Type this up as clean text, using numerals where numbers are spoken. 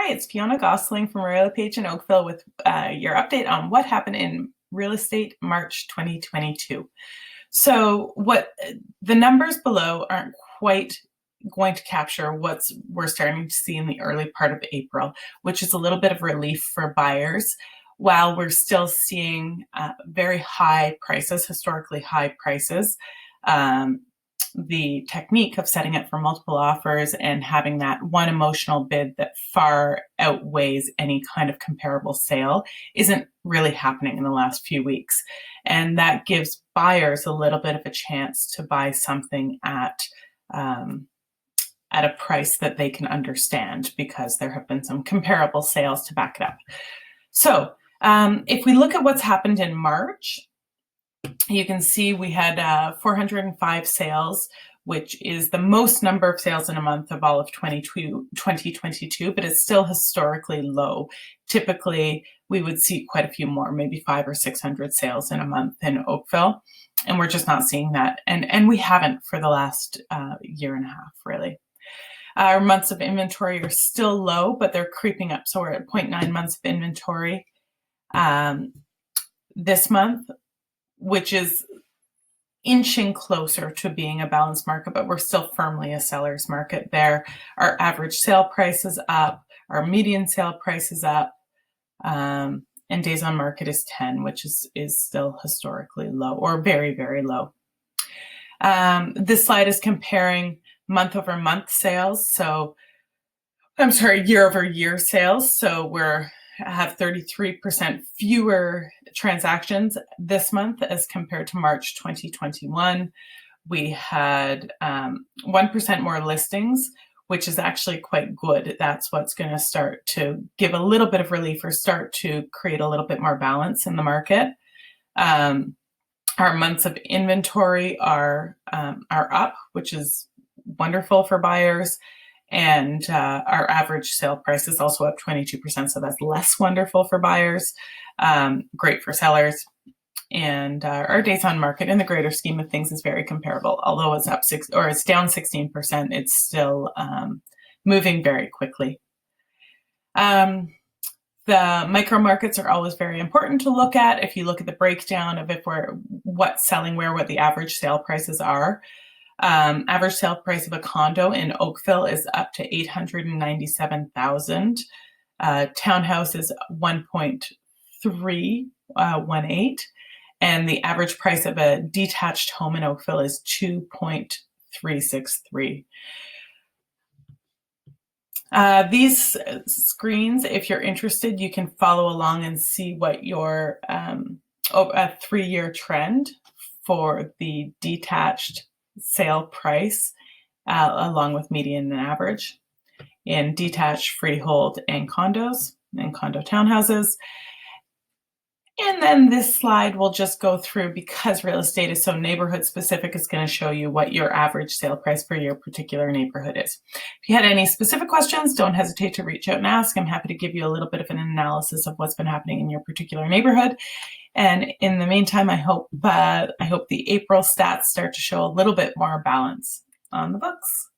Hi, it's Fionna Gossling from Royal Page in Oakville with your update on what happened in real estate March 2022. So what the numbers below aren't quite going to capture what we're starting to see in the early part of April, which is a little bit of relief for buyers, while we're still seeing very high prices, historically high prices. The technique of setting it for multiple offers and having that one emotional bid that far outweighs any kind of comparable sale isn't really happening in the last few weeks. And that gives buyers a little bit of a chance to buy something at a price that they can understand, because there have been some comparable sales to back it up. So if we look at what's happened in March, you can see we had 405 sales, which is the most number of sales in a month of all of 2022, but it's still historically low. Typically, we would see quite a few more, maybe 500 or 600 sales in a month in Oakville, and we're just not seeing that. And we haven't for the last year and a half, really. Our months of inventory are still low, but they're creeping up. So we're at 0.9 months of inventory this month, which is inching closer to being a balanced market, but we're still firmly a seller's market there. Our average sale price is up, our median sale price is up, and days on market is 10, which is still historically low, or very, very low. This slide is comparing month over month sales. So, year over year sales. So have 33% fewer transactions this month as compared to March 2021. We had 1% more listings, which is actually quite good. That's what's going to start to give a little bit of relief or start to create a little bit more balance in the market. Our months of inventory are up, which is wonderful for buyers. And our average sale price is also up 22%, so that's less wonderful for buyers, great for sellers. And our days on market in the greater scheme of things is very comparable. Although it's up it's down 16%, it's still moving very quickly. The micro markets are always very important to look at. If you look at the breakdown of what's selling where, what the average sale prices are. Average sale price of a condo in Oakville is up to $897,000. Townhouse is 1.318, and the average price of a detached home in Oakville is 2.363. These screens, if you're interested, you can follow along and see what your a 3-year trend for the detached sale price along with median and average in detached, freehold, and condos and condo townhouses. And then this slide will just go through, because real estate is so neighborhood specific, it's going to show you what your average sale price for your particular neighborhood is. If you had any specific questions, don't hesitate to reach out and ask. I'm happy to give you a little bit of an analysis of what's been happening in your particular neighborhood. And in the meantime, I hope the April stats start to show a little bit more balance on the books.